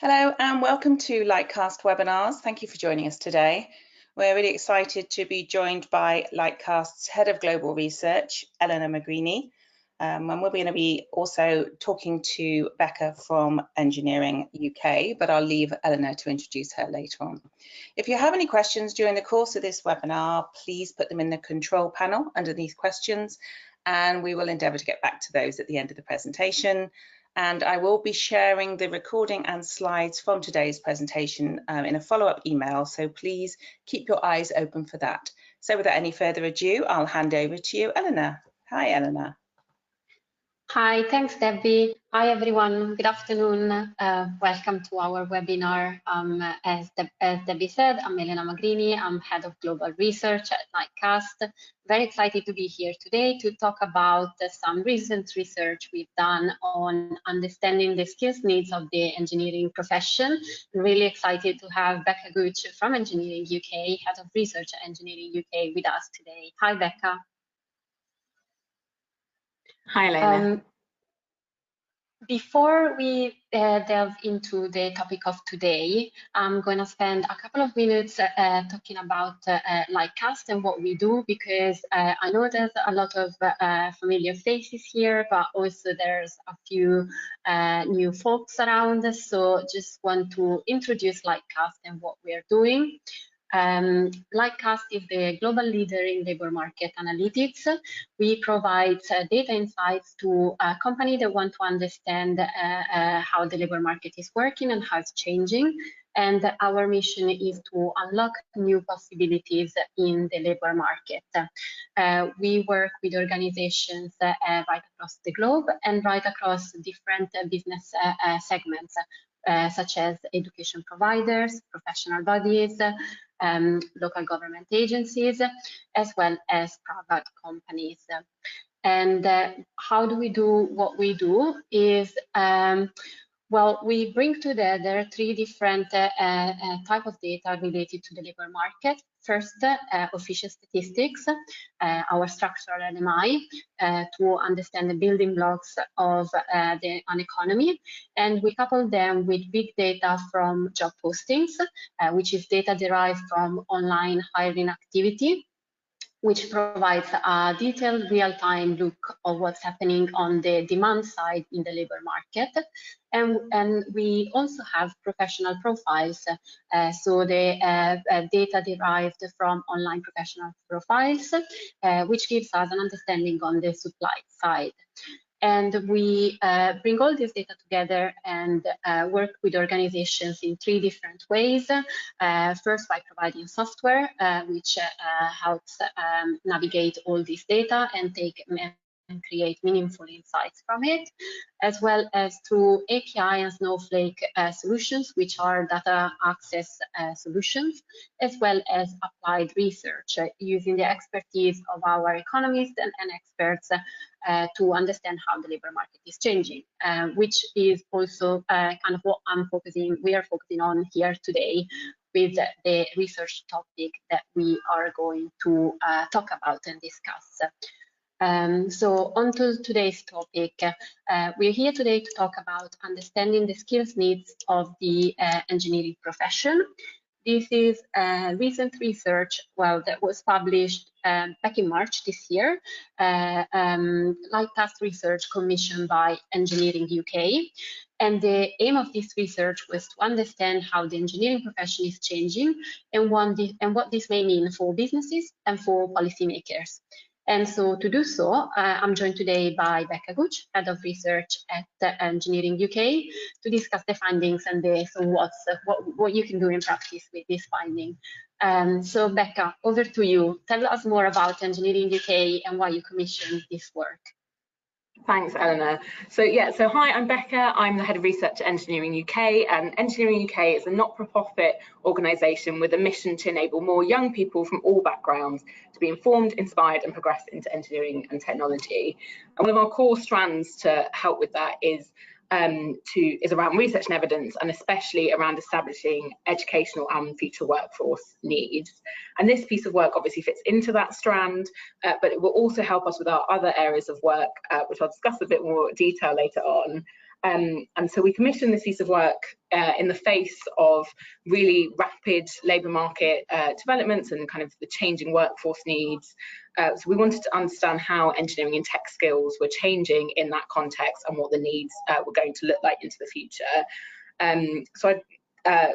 Hello and welcome to Lightcast webinars. Thank you for joining us today. We're really excited to be joined by Lightcast's Head of Global Research, Elena Magrini. And we're going to be also talking to Becca from EngineeringUK, but I'll leave Elena to introduce her later on. If you have any questions during the course of this webinar, please put them in the control panel underneath questions, and we will endeavour to get back to those at the end of the presentation. And I will be sharing the recording and slides from today's presentation in a follow-up email, so please keep your eyes open for that. So without any further ado, I'll hand over to you, Elena. Hi, Elena. Hi, thanks, Debbie. Hi, everyone. Good afternoon. Welcome to our webinar. As Debbie said, I'm Elena Magrini. I'm Head of Global Research at Lightcast. Very excited to be here today to talk about some recent research we've done on understanding the skills needs of the engineering profession. I'm really excited to have Becca Gooch from EngineeringUK, Head of Research at EngineeringUK, with us today. Hi, Becca. Hi, Elena. Before we delve into the topic of today, I'm going to spend a couple of minutes talking about Lightcast and what we do, because I know there's a lot of familiar faces here, but also there's a few new folks around. So just want to introduce Lightcast and what we're doing. Lightcast is the global leader in labor market analytics. We provide data insights to companies that want to understand how the labor market is working and how it's changing. And our mission is to unlock new possibilities in the labor market. We work with organizations right across the globe and right across different business segments, such as education providers, professional bodies, local government agencies, as well as private companies. And how do we do what we do is, well, we bring together three different types of data related to the labor market. First, official statistics, our structural NMI, to understand the building blocks of an economy. And we couple them with big data from job postings, which is data derived from online hiring activity, which provides a detailed real-time look of what's happening on the demand side in the labor market. And we also have professional profiles, so the data derived from online professional profiles, which gives us an understanding on the supply side. And we bring all this data together and work with organizations in three different ways. First, by providing software, which helps navigate all this data and create meaningful insights from it, as well as through API and Snowflake solutions, which are data access solutions, as well as applied research using the expertise of our economists and experts to understand how the labor market is changing, which is also kind of what we are focusing on here today with the research topic that we are going to talk about and discuss. So on to today's topic. We're here today to talk about understanding the skills needs of the engineering profession. This is recent research, well, that was published back in March this year, Lightcast research commissioned by EngineeringUK. And the aim of this research was to understand how the engineering profession is changing and what this may mean for businesses and for policymakers. And so to do so, I'm joined today by Becca Gooch, Head of Research at EngineeringUK, to discuss the findings and what you can do in practice with this finding. So Becca, over to you. Tell us more about EngineeringUK and why you commissioned this work. Thanks, Eleanor. So hi, I'm Becca. I'm the Head of Research at EngineeringUK, and EngineeringUK is a not-for-profit organisation with a mission to enable more young people from all backgrounds to be informed, inspired and progress into engineering and technology. And one of our core strands to help with that is around research and evidence, and especially around establishing educational and future workforce needs. And this piece of work obviously fits into that strand, but it will also help us with our other areas of work, which I'll discuss a bit more detail later on. And so we commissioned this piece of work in the face of really rapid labour market developments and kind of the changing workforce needs. So we wanted to understand how engineering and tech skills were changing in that context and what the needs were going to look like into the future. So I'd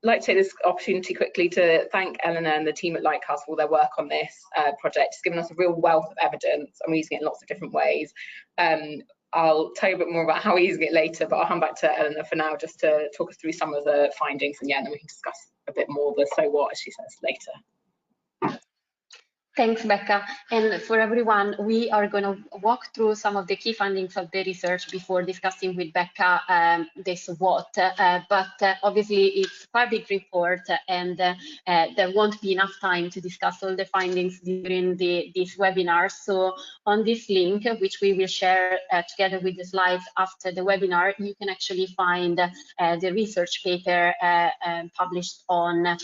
like to take this opportunity quickly to thank Elena and the team at Lightcast for their work on this project. It's given us a real wealth of evidence, and we're using it in lots of different ways. I'll tell you a bit more about how we're using it later, but I'll hand back to Elena for now just to talk us through some of the findings, and yeah, then we can discuss a bit more the so what, as she says, later. Thanks, Becca. And for everyone, we are going to walk through some of the key findings of the research before discussing with Becca this what. But obviously, it's quite a big report, and there won't be enough time to discuss all the findings during this webinar. So on this link, which we will share together with the slides after the webinar, you can actually find the research paper published on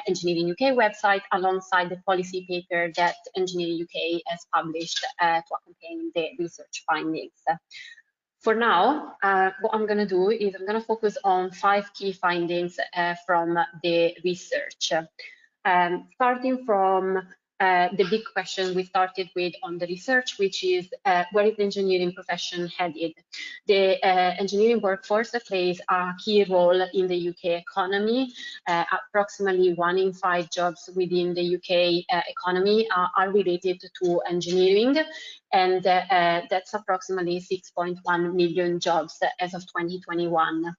Engineering UK website alongside the policy paper that Engineering UK has published to accompany the research findings. For now, what I'm going to do is I'm going to focus on 5 key findings from the research. Starting from the big question we started with on the research, which is where is the engineering profession headed? The engineering workforce plays a key role in the UK economy. Approximately 1 in 5 jobs within the UK economy are related to engineering, and that's approximately 6.1 million jobs as of 2021.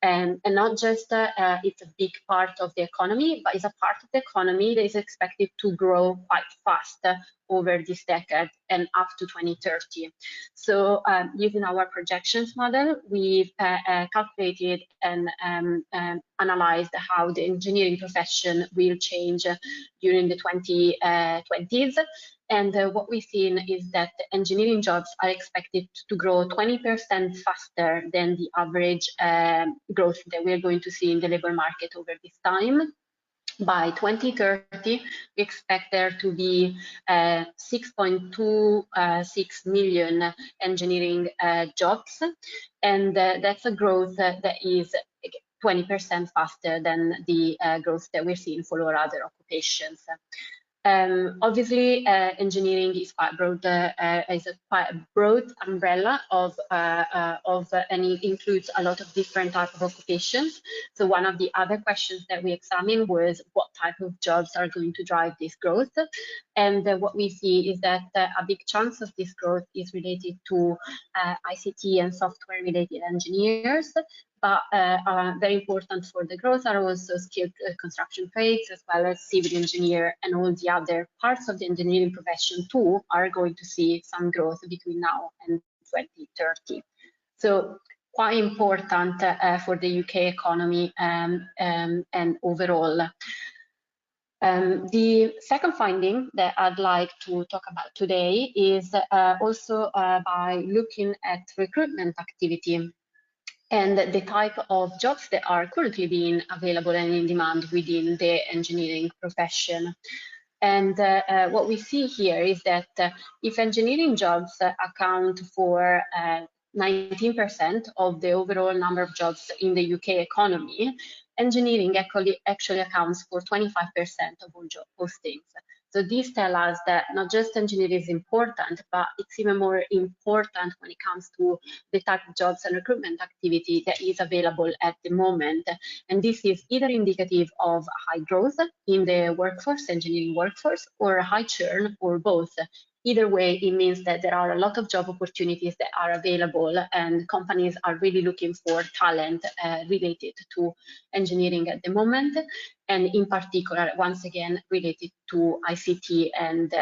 And not just it's a big part of the economy, but it's a part of the economy that is expected to grow quite fast over this decade and up to 2030. So using our projections model, we've calculated and analyzed how the engineering profession will change during the 2020s. And what we've seen is that engineering jobs are expected to grow 20% faster than the average growth that we're going to see in the labor market over this time. By 2030, we expect there to be 6.26 million engineering jobs, and that's a growth that is 20% faster than the growth that we're seeing for all other occupations. Obviously, engineering is quite broad, is quite a broad umbrella of and it includes a lot of different types of occupations. So one of the other questions that we examined was what type of jobs are going to drive this growth, and what we see is that a big chunk of this growth is related to ICT and software related engineers. But very important for the growth are also skilled construction trades, as well as civil engineer, and all the other parts of the engineering profession too are going to see some growth between now and 2030. So quite important for the UK economy and overall. The second finding that I'd like to talk about today is also by looking at recruitment activity and the type of jobs that are currently being available and in demand within the engineering profession. And what we see here is that if engineering jobs account for 19% of the overall number of jobs in the UK economy, engineering actually accounts for 25% of all job postings. So these tell us that not just engineering is important, but it's even more important when it comes to the type of jobs and recruitment activity that is available at the moment. And this is either indicative of high growth in the workforce, engineering workforce, or a high churn, or both. Either way, it means that there are a lot of job opportunities that are available, and companies are really looking for talent related to engineering at the moment, and in particular, once again, related to ICT and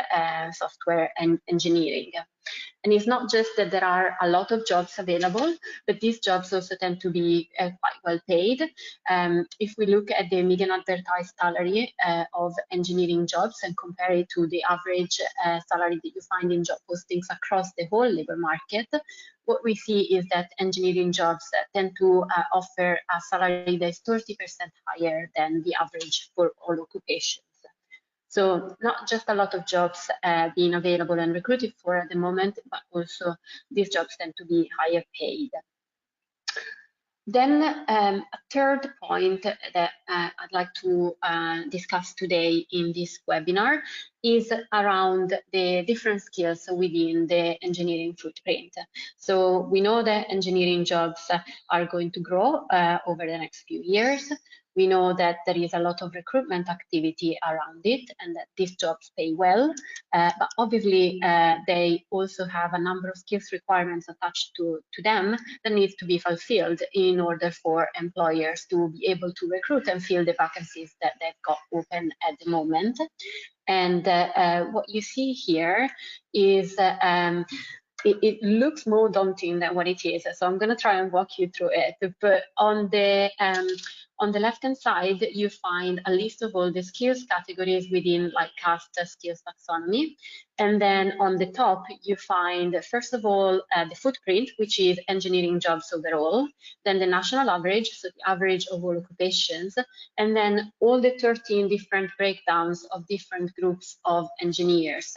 software and engineering. And it's not just that there are a lot of jobs available, but these jobs also tend to be quite well paid. If we look at the median advertised salary of engineering jobs and compare it to the average salary that you find in job postings across the whole labor market, what we see is that engineering jobs tend to offer a salary that is 30% higher than the average for all occupations. So not just a lot of jobs being available and recruited for at the moment, but also these jobs tend to be higher paid. Then a third point that I'd like to discuss today in this webinar is around the different skills within the engineering footprint. So we know that engineering jobs are going to grow over the next few years. We know that there is a lot of recruitment activity around it and that these jobs pay well, but obviously they also have a number of skills requirements attached to them that needs to be fulfilled in order for employers to be able to recruit and fill the vacancies that they've got open at the moment. And what you see here is it looks more daunting than what it is. So I'm going to try and walk you through it. But on the left-hand side, you find a list of all the skills categories within Lightcast skills taxonomy. And then on the top, you find, first of all, the footprint, which is engineering jobs overall, then the national average, so the average of all occupations, and then all the 13 different breakdowns of different groups of engineers.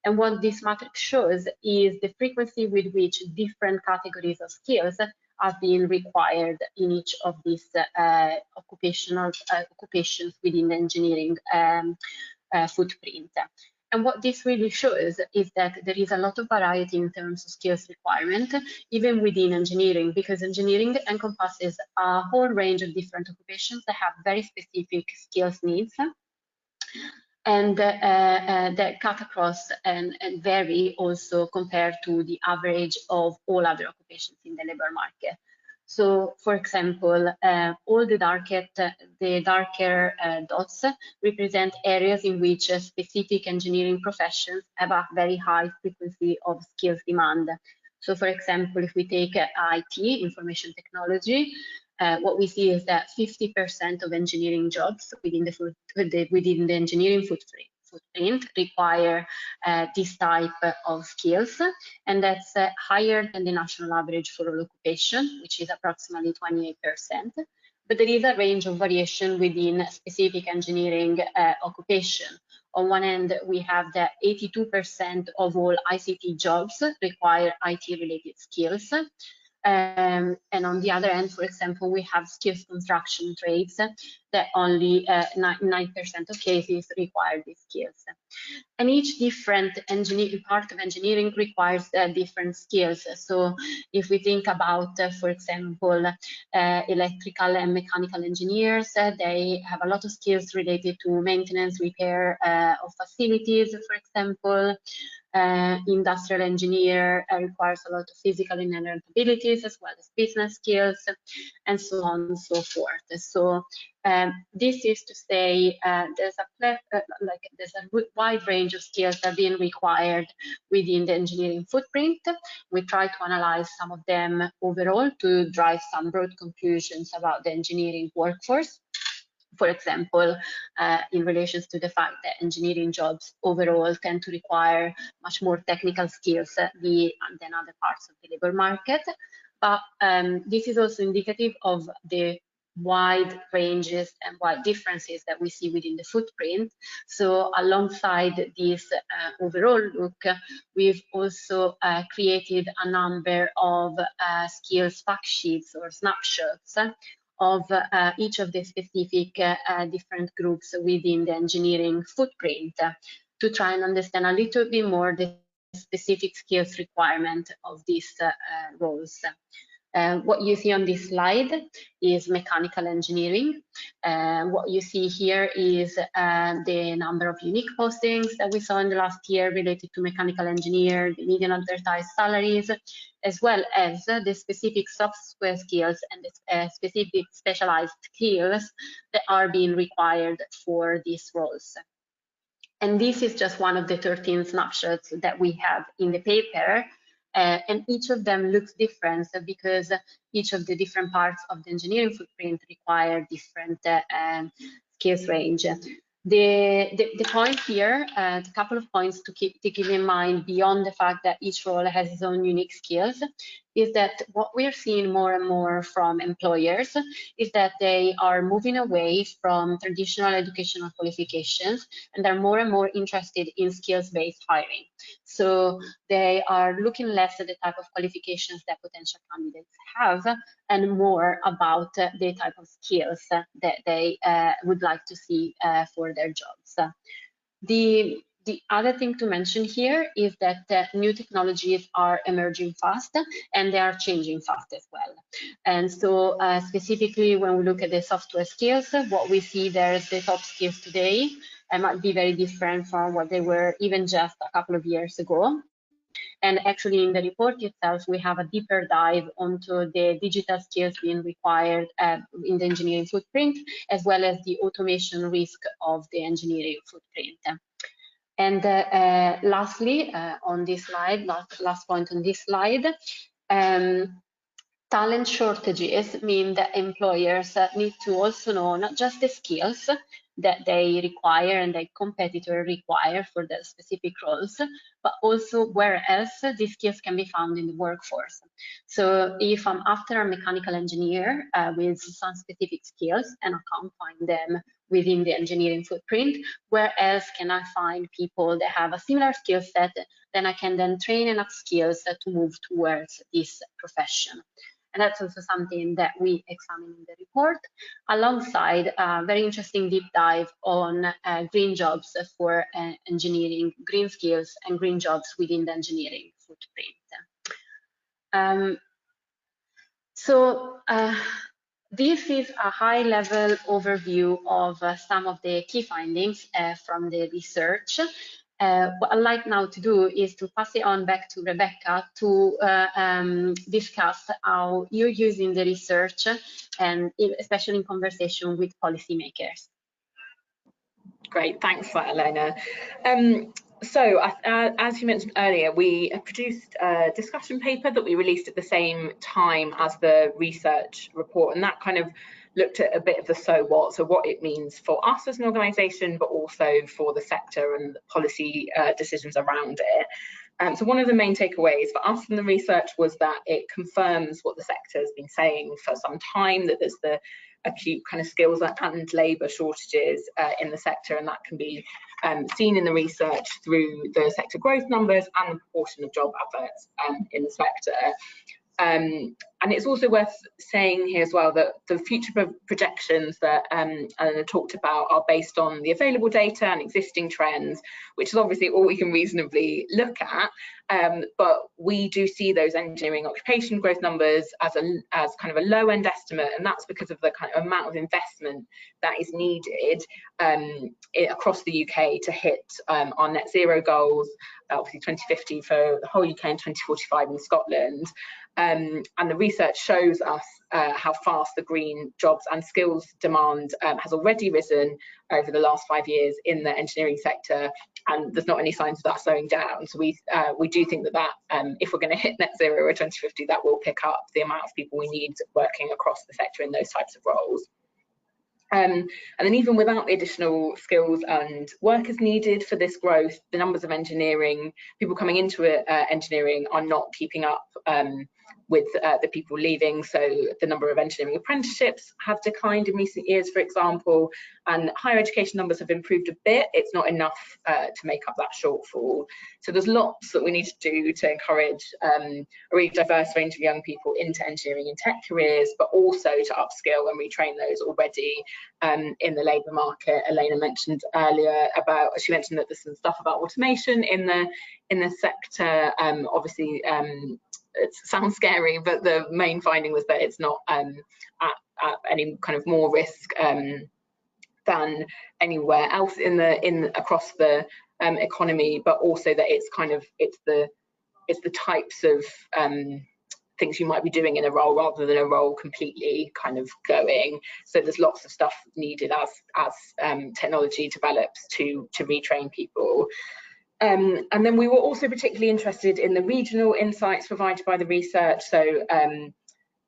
And what this matrix shows is the frequency with which different categories of skills are being required in each of these occupations within the engineering footprint. And what this really shows is that there is a lot of variety in terms of skills requirement, even within engineering, because engineering encompasses a whole range of different occupations that have very specific skills needs, and that cut across and vary also compared to the average of all other occupations in the labor market. So, for example, all the darker dots represent areas in which specific engineering professions have a very high frequency of skills demand. So, for example, if we take IT, information technology, what we see is that 50% of engineering jobs within the engineering footprint require this type of skills, and that's higher than the national average for all occupation, which is approximately 28%. But there is a range of variation within specific engineering occupation. On one end, we have that 82% of all ICT jobs require IT-related skills. And on the other end, for example, we have skills construction trades that only 9% of cases require these skills. And each different part of engineering requires different skills. So if we think about, for example, electrical and mechanical engineers, they have a lot of skills related to maintenance, repair of facilities, for example. Industrial engineer requires a lot of physical and inherent abilities as well as business skills, and so on and so forth. So this is to say there's a wide range of skills that are being required within the engineering footprint. We try to analyze some of them overall to drive some broad conclusions about the engineering workforce. For example, in relation to the fact that engineering jobs overall tend to require much more technical skills than other parts of the labor market. But this is also indicative of the wide ranges and wide differences that we see within the footprint. So alongside this overall look, we've also created a number of skills fact sheets or snapshots of each of the specific different groups within the engineering footprint to try and understand a little bit more the specific skills requirement of these roles. What you see on this slide is mechanical engineering. What you see here is the number of unique postings that we saw in the last year related to mechanical engineer, the median advertised salaries, as well as the specific software skills and the specific specialized skills that are being required for these roles. And this is just one of the 13 snapshots that we have in the paper. And each of them looks different because each of the different parts of the engineering footprint require different skills range. The point here, a couple of points to keep in mind beyond the fact that each role has its own unique skills, is that what we're seeing more and more from employers is that they are moving away from traditional educational qualifications, and they're more and more interested in skills-based hiring. So they are looking less at the type of qualifications that potential candidates have and more about the type of skills that they would like to see for their jobs. The other thing to mention here is that new technologies are emerging fast and they are changing fast as well. And so specifically when we look at the software skills, what we see there is the top skills today might be very different from what they were even just a couple of years ago. And actually in the report itself, we have a deeper dive onto the digital skills being required in the engineering footprint, as well as the automation risk of the engineering footprint. And lastly, on this slide, last point on this slide, talent shortages mean that employers need to also know not just the skills that they require and their competitor require for the specific roles, but also where else these skills can be found in the workforce. So if I'm after a mechanical engineer with some specific skills and I can't find them within the engineering footprint, where else can I find people that have a similar skill set, then I can then train and upskill to move towards this profession. And that's also something that we examine in the report, alongside a very interesting deep dive on green jobs for engineering, green skills and green jobs within the engineering footprint. This is a high-level overview of some of the key findings from the research. What I'd like now to do is to pass it on back to Rebecca to discuss how you're using the research, and especially in conversation with policymakers. Great, thanks for that, Elena. So as you mentioned earlier, we produced a discussion paper that we released at the same time as the research report, and that kind of looked at a bit of the so what it means for us as an organisation, but also for the sector and the policy decisions around it. So one of the main takeaways for us from the research was that it confirms what the sector has been saying for some time, that there's the acute kind of skills and labour shortages in the sector, and that can be seen in the research through the sector growth numbers and the proportion of job adverts in the sector. And it's also worth saying here as well that the future projections that Elena talked about are based on the available data and existing trends, which is obviously all we can reasonably look at. But we do see those engineering occupation growth numbers as kind of a low end estimate, and that's because of the kind of amount of investment that is needed across the UK to hit our net zero goals, obviously 2050 for the whole UK and 2045 in Scotland. And the research shows us how fast the green jobs and skills demand has already risen over the last 5 years in the engineering sector, and there's not any signs of that slowing down. So we do think that if we're going to hit net zero by 2050, that will pick up the amount of people we need working across the sector in those types of roles. And then even without the additional skills and workers needed for this growth, the numbers of people coming into engineering are not keeping up with the people leaving. So the number of engineering apprenticeships have declined in recent years, for example, and higher education numbers have improved a bit. It's not enough to make up that shortfall. So there's lots that we need to do to encourage a really diverse range of young people into engineering and tech careers, but also to upskill and retrain those already in the labour market. Elena mentioned earlier she mentioned that there's some stuff about automation in the sector. Obviously, it sounds scary, but the main finding was that it's not at any kind of more risk than anywhere else across the economy, but also that it's the types of things you might be doing in a role rather than a role completely kind of going. So there's lots of stuff needed as technology develops to retrain people. And then we were also particularly interested in the regional insights provided by the research. So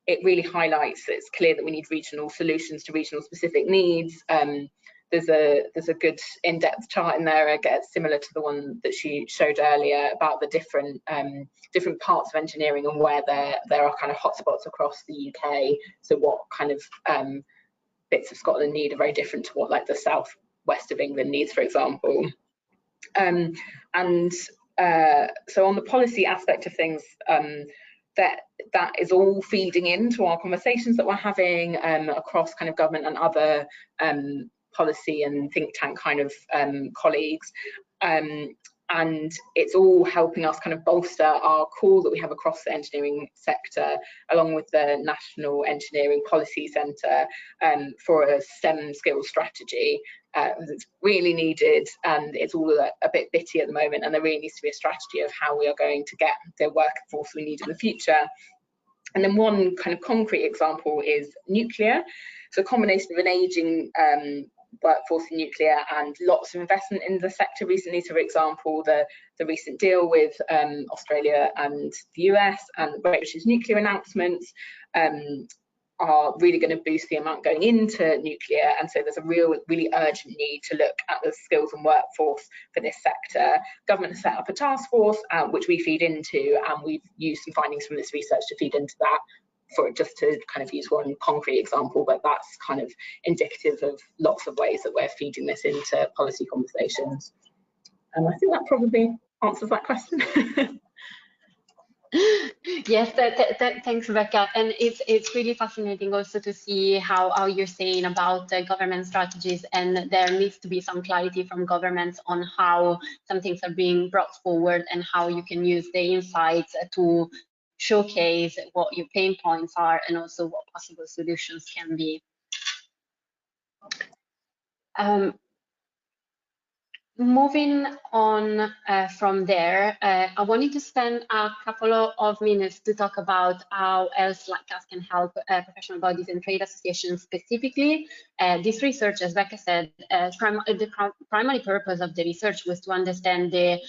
it really highlights that it's clear that we need regional solutions to regional specific needs. there's a good in-depth chart in there, I guess, similar to the one that she showed earlier about the different parts of engineering and where there are kind of hotspots across the UK. So what kind of bits of Scotland need are very different to what like the southwest of England needs, for example. So on the policy aspect of things, that is all feeding into our conversations that we're having across kind of government and other policy and think tank kind of colleagues, and it's all helping us kind of bolster our call that we have across the engineering sector, along with the National Engineering Policy Centre, for a STEM skills strategy. It's really needed, and it's all a bit bitty at the moment, and there really needs to be a strategy of how we are going to get the workforce we need in the future. And then one kind of concrete example is nuclear. So a combination of an ageing workforce in nuclear and lots of investment in the sector recently. So for example, the recent deal with Australia and the US and the British nuclear announcements are really going to boost the amount going into nuclear, and so there's a really urgent need to look at the skills and workforce for this sector. Government has set up a task force which we feed into, and we've used some findings from this research to feed into that, for just to kind of use one concrete example, but that's kind of indicative of lots of ways that we're feeding this into policy conversations. And I think that probably answers that question. Yes, thanks, Rebecca. And it's really fascinating also to see how you're saying about government strategies, and there needs to be some clarity from governments on how some things are being brought forward and how you can use the insights to showcase what your pain points are and also what possible solutions can be. Moving on from there, I wanted to spend a couple of minutes to talk about how else Lightcast can help professional bodies and trade associations specifically. This research, as Becca said, the primary purpose of the research was to understand the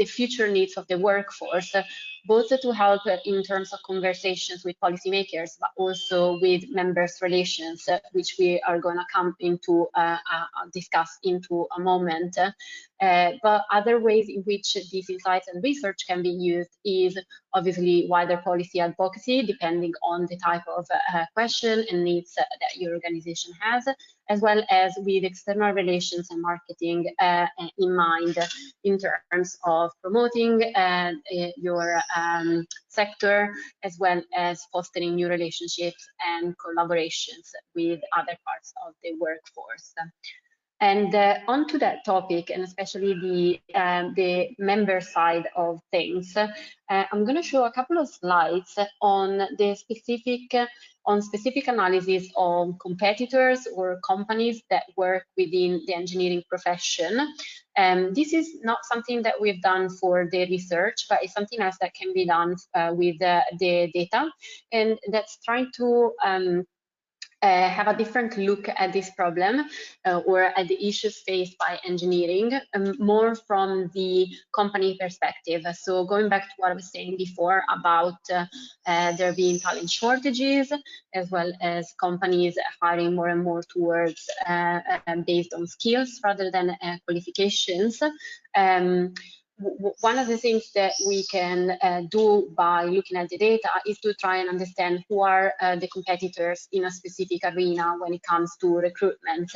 future needs of the workforce, both to help in terms of conversations with policymakers, but also with members' relations, which we are going to come into discuss into a moment. But other ways in which these insights and research can be used is obviously wider policy advocacy, depending on the type of question and needs that your organization has, as well as with external relations and marketing in mind, in terms of promoting your sector, as well as fostering new relationships and collaborations with other parts of the workforce. And onto that topic, and especially the member side of things, I'm going to show a couple of slides on the specific analysis of competitors or companies that work within the engineering profession. This is not something that we've done for the research, but it's something else that can be done with the data, and that's trying to have a different look at this problem or at the issues faced by engineering, more from the company perspective. So going back to what I was saying before about there being talent shortages, as well as companies hiring more and more towards based on skills rather than qualifications. One of the things that we can do by looking at the data is to try and understand who are the competitors in a specific arena when it comes to recruitment.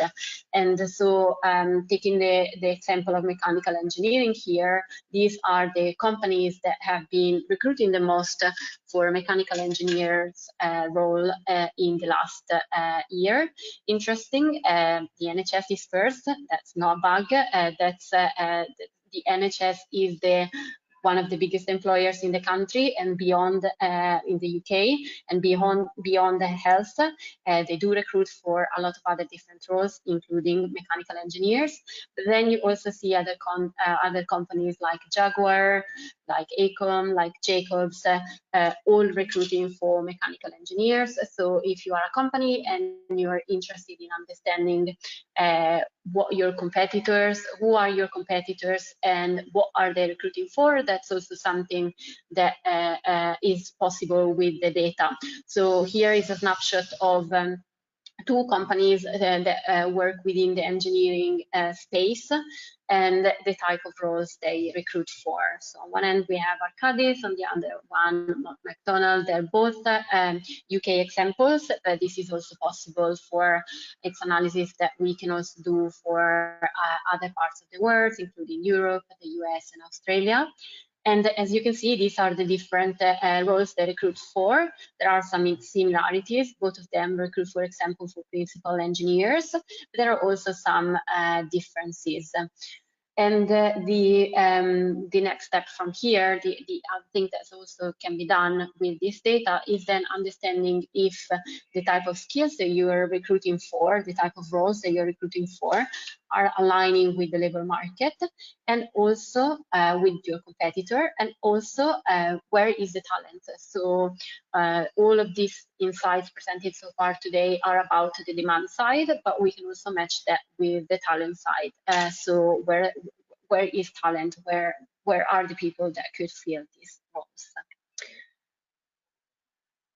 And so taking the example of mechanical engineering here, these are the companies that have been recruiting the most for mechanical engineers role in the last year. Interesting, the NHS is first. That's not a bug. The NHS is one of the biggest employers in the country and beyond in the UK, and beyond the health. They do recruit for a lot of other different roles, including mechanical engineers. But then you also see other companies like Jaguar, like ACOM, like Jacobs, all recruiting for mechanical engineers. So if you are a company and you're interested in understanding what your competitors, who are your competitors, and what are they recruiting for, that's also something that is possible with the data. So here is a snapshot of two companies that work within the engineering space and the type of roles they recruit for. So on one end we have Arcadis, on the other one McDonald. They're both UK examples, but this is also possible for its analysis that we can also do for other parts of the world, including Europe, the US, and Australia. And as you can see, these are the different roles they recruit for. There are some similarities. Both of them recruit, for example, for principal engineers, but there are also some differences. And the next step from here, the other thing that also can be done with this data is then understanding if the type of skills that you are recruiting for, the type of roles that you're recruiting for, are aligning with the labor market, and also with your competitor, and also where is the talent. So all of these insights presented so far today are about the demand side, but we can also match that with the talent side. So where is talent? Where are the people that could fill these roles?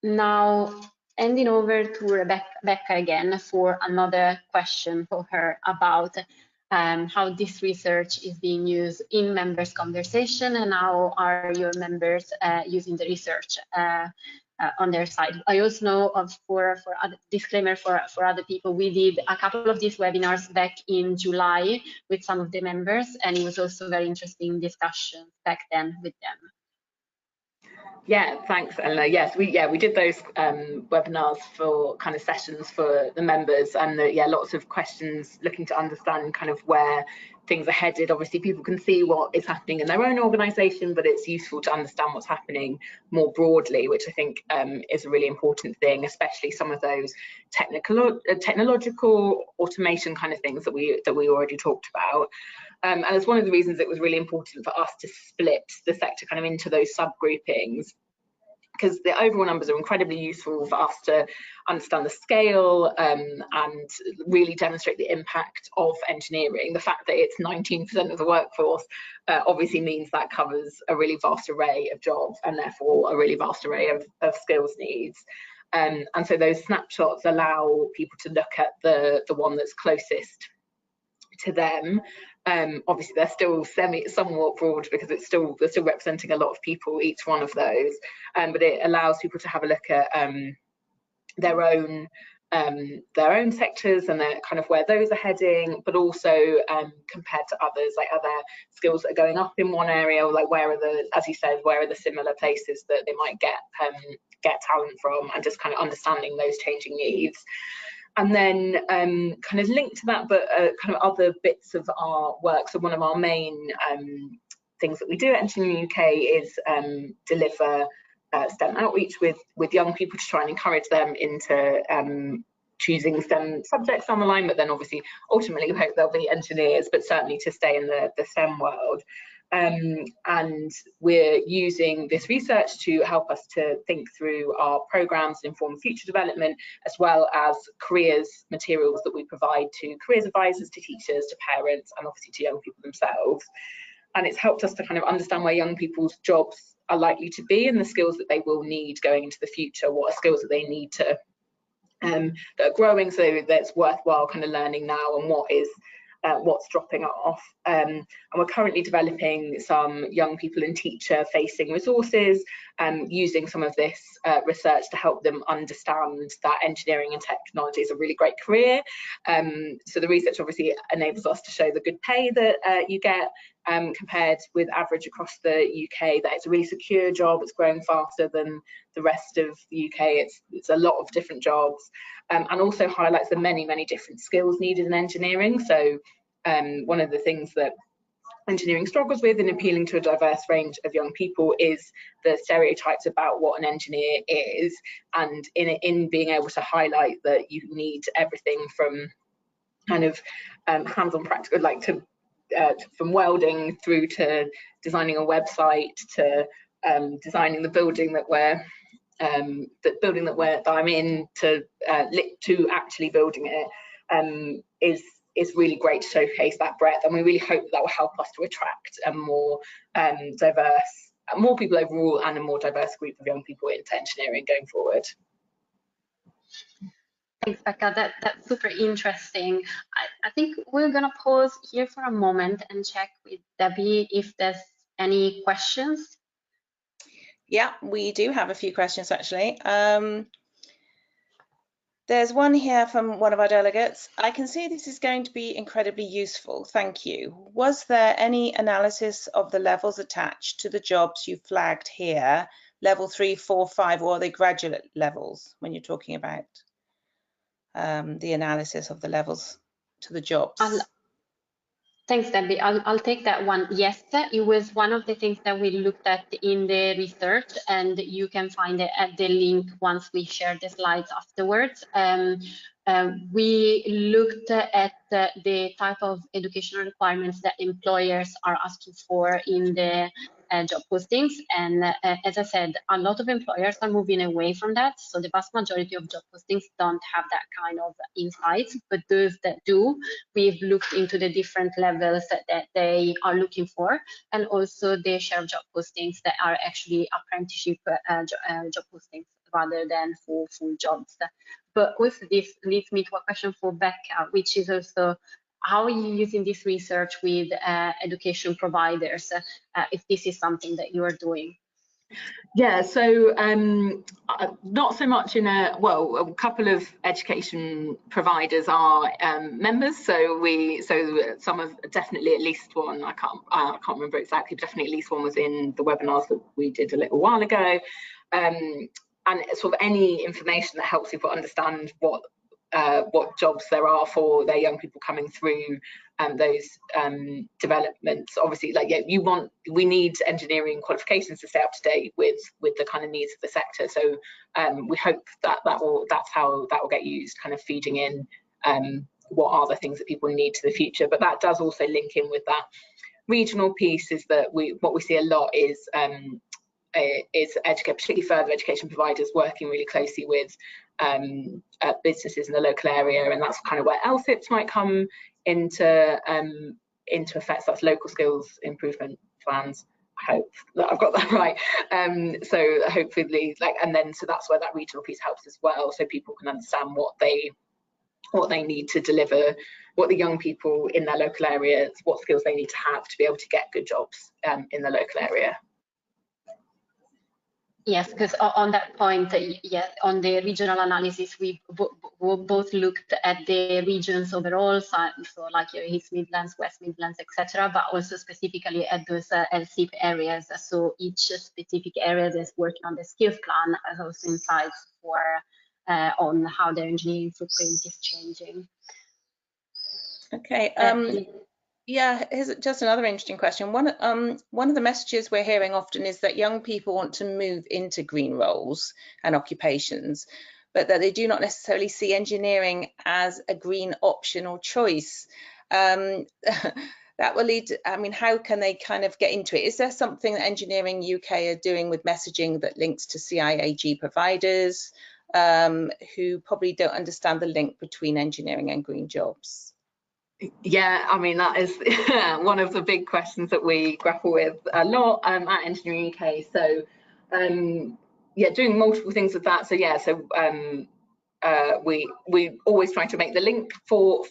Now, handing over to Rebecca again for another question for her about how this research is being used in members' conversation, and how are your members using the research on their side. I also know for other disclaimer for other people, we did a couple of these webinars back in July with some of the members, and it was also very interesting discussion back then with them. Yeah, thanks, Elena. Yes, we did those webinars for kind of sessions for the members, and lots of questions looking to understand kind of where things are headed. Obviously, people can see what is happening in their own organisation, but it's useful to understand what's happening more broadly, which I think is a really important thing, especially some of those technological automation kind of things that we already talked about. And it's one of the reasons it was really important for us to split the sector kind of into those subgroupings, because the overall numbers are incredibly useful for us to understand the scale and really demonstrate the impact of engineering. The fact that it's 19% of the workforce obviously means that covers a really vast array of jobs, and therefore a really vast array of skills needs. And so those snapshots allow people to look at the one that's closest to them. Obviously they're still somewhat broad because they're still representing a lot of people, each one of those, but it allows people to have a look at their own sectors and their kind of where those are heading, but also compared to others, like other skills that are going up in one area, or like where are the, as you said, where are the similar places that they might get talent from, and just kind of understanding those changing needs. And then kind of linked to that, but kind of other bits of our work. So one of our main things that we do at EngineeringUK is deliver STEM outreach with young people to try and encourage them into choosing STEM subjects down the line, but then obviously ultimately we hope they'll be engineers, but certainly to stay in the STEM world. And we're using this research to help us to think through our programmes and inform future development, as well as careers materials that we provide to careers advisors, to teachers, to parents, and obviously to young people themselves. And it's helped us to kind of understand where young people's jobs are likely to be and the skills that they will need going into the future, what are skills that they need to that are growing, so that's worthwhile kind of learning now, and what's dropping off. And we're currently developing some young people and teacher facing resources, using some of this research to help them understand that engineering and technology is a really great career. So the research obviously enables us to show the good pay that you get compared with average across the UK, that it's a really secure job, it's growing faster than the rest of the UK, it's a lot of different jobs, and also highlights the many different skills needed in engineering. So one of the things that engineering struggles with in appealing to a diverse range of young people is the stereotypes about what an engineer is, and in being able to highlight that you need everything from kind of hands-on practical, like to from welding through to designing a website, to designing the building that I'm in, to actually building it, is really great to showcase that breadth, and we really hope that will help us to attract a more more people overall, and a more diverse group of young people into engineering going forward. Thanks, Becca. That's super interesting. I think we're going to pause here for a moment and check with Debbie if there's any questions. Yeah, we do have a few questions actually. There's one here from one of our delegates. I can see this is going to be incredibly useful. Thank you. Was there any analysis of the levels attached to the jobs you flagged here, level 3, 4, 5, or are they graduate levels when you're talking about the analysis of the levels to the jobs? Thanks, Debbie. I'll take that one. Yes, it was one of the things that we looked at in the research, and you can find it at the link once we share the slides afterwards. We looked at the type of educational requirements that employers are asking for in the job postings, and as I said, a lot of employers are moving away from that, so the vast majority of job postings don't have that kind of insights, but those that do, we've looked into the different levels that they are looking for, and also the share of job postings that are actually apprenticeship job postings rather than for full jobs. But also this leads me to a question for Becca, which is also, how are you using this research with education providers, if this is something that you are doing? Yeah, so not so much in a couple of education providers are members, so some of definitely at least one, I can't remember exactly, but definitely at least one was in the webinars that we did a little while ago, and sort of any information that helps people understand what jobs there are for their young people coming through those developments. Obviously, like, yeah, we need engineering qualifications to stay up to date with the kind of needs of the sector. So we hope that's how that will get used, kind of feeding in what are the things that people need to the future. But that does also link in with that regional piece. Is that what we see a lot is particularly further education providers working really closely with businesses in the local area, and that's kind of where LSIPs might come into effect. So that's local skills improvement plans. I hope that I've got that right. So hopefully, so that's where that regional piece helps as well, so people can understand what they need to deliver, what the young people in their local areas, what skills they need to have to be able to get good jobs in the local area. Yes, because on that point, yes, on the regional analysis, we both looked at the regions overall, so like East Midlands, West Midlands, etc., but also specifically at those LSIP areas. So each specific area that's working on the skills plan has also insights for on how their engineering footprint is changing. Okay. Yeah, here's just another interesting question. One of the messages we're hearing often is that young people want to move into green roles and occupations, but that they do not necessarily see engineering as a green option or choice. That will lead to, I mean, how can they kind of get into it? Is there something that EngineeringUK are doing with messaging that links to CIAG providers who probably don't understand the link between engineering and green jobs? Yeah, I mean, that is one of the big questions that we grapple with a lot at EngineeringUK. So yeah, doing multiple things with that. So yeah, so we always try to make the link for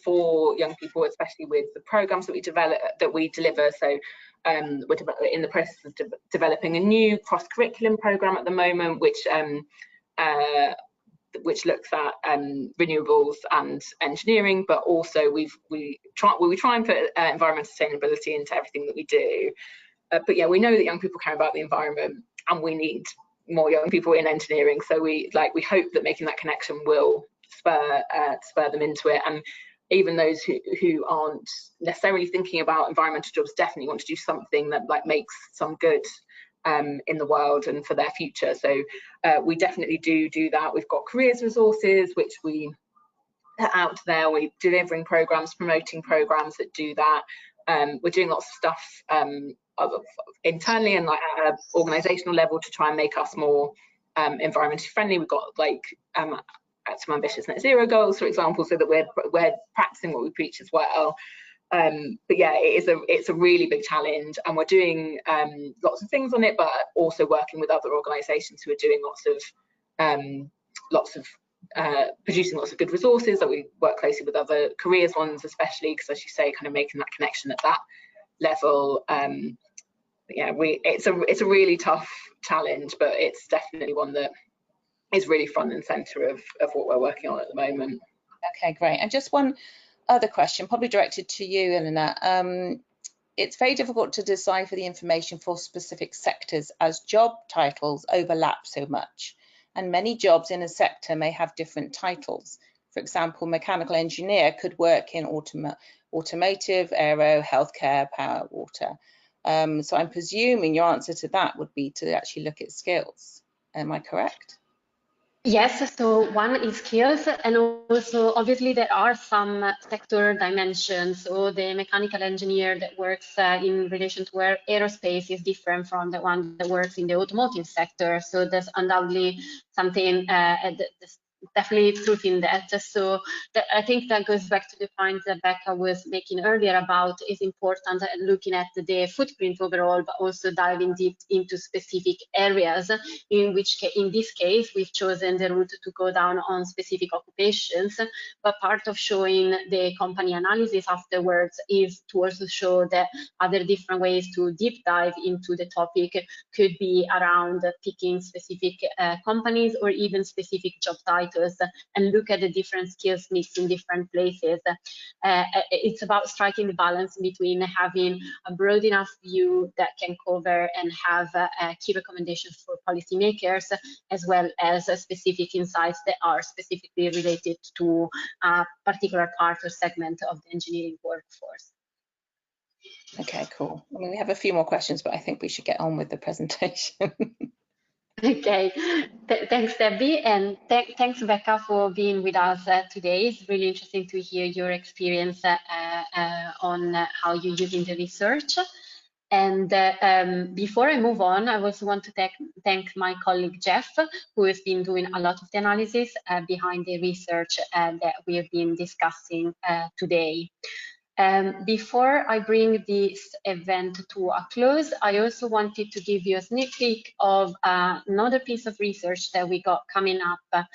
young people, especially with the programs that we deliver. So we're in the process of developing a new cross-curriculum program at the moment, which looks at renewables and engineering, but also we try and put environmental sustainability into everything that we do. But yeah, we know that young people care about the environment, and we need more young people in engineering. So we hope that making that connection will spur them into it. And even those who aren't necessarily thinking about environmental jobs definitely want to do something that makes some good in the world and for their future. So we definitely do that. We've got careers resources which we put out there. We're delivering programs, promoting programs that do that. We're doing lots of stuff internally and at an organizational level to try and make us more environmentally friendly. We've got some ambitious net zero goals, for example, so that we're practicing what we preach as well. But yeah, it's a really big challenge, and we're doing lots of things on it, but also working with other organisations who are doing lots of producing lots of good resources, that we work closely with other careers ones, especially because, as you say, kind of making that connection at that level. Yeah, it's a really tough challenge, but it's definitely one that is really front and center of what we're working on at the moment. Okay, great. And just one other question, probably directed to you, Elena. It's very difficult to decipher the information for specific sectors as job titles overlap so much, and many jobs in a sector may have different titles. For example, mechanical engineer could work in automotive, aero, healthcare, power, water. So I'm presuming your answer to that would be to actually look at skills. Am I correct? Yes, so one is skills, and also obviously there are some sector dimensions. So the mechanical engineer that works in relation to aerospace is different from the one that works in the automotive sector. So there's undoubtedly something definitely truth in that. So I think that goes back to the point that Becca was making earlier about it's important looking at the footprint overall, but also diving deep into specific areas, in this case, we've chosen the route to go down on specific occupations, but part of showing the company analysis afterwards is to also show that other different ways to deep dive into the topic could be around picking specific companies or even specific job titles, and look at the different skills mixed in different places. It's about striking the balance between having a broad enough view that can cover and have key recommendations for policymakers, as well as specific insights that are specifically related to a particular part or segment of the engineering workforce. Okay, cool. I mean, we have a few more questions, but I think we should get on with the presentation. Okay, thanks, Debbie, and thanks, Becca, for being with us today. It's really interesting to hear your experience on how you're using the research. And before I move on, I also want to thank my colleague Jeff, who has been doing a lot of the analysis behind the research that we have been discussing today. Before I bring this event to a close, I also wanted to give you a sneak peek of another piece of research that we got coming up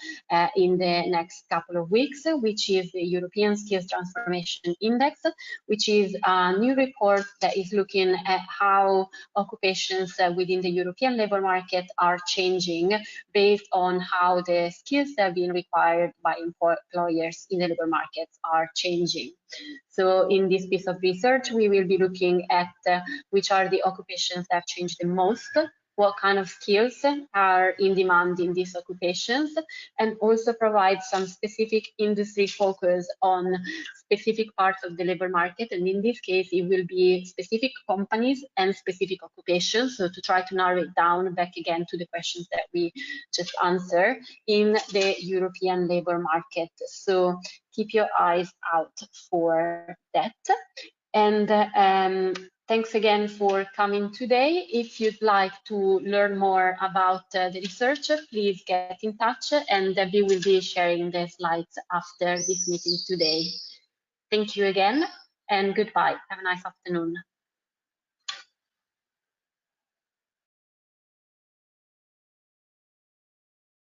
in the next couple of weeks, which is the European Skills Transformation Index, which is a new report that is looking at how occupations within the European labour market are changing based on how the skills that are being required by employers in the labour markets are changing. So in this piece of research, we will be looking at which are the occupations that have changed the most, what kind of skills are in demand in these occupations, and also provide some specific industry focus on specific parts of the labor market. And in this case, it will be specific companies and specific occupations. So to try to narrow it down back again to the questions that we just answered in the European labor market. So keep your eyes out for that. And thanks again for coming today. If you'd like to learn more about the research, please get in touch, and Debbie will be sharing the slides after this meeting today. Thank you again, and goodbye. Have a nice afternoon.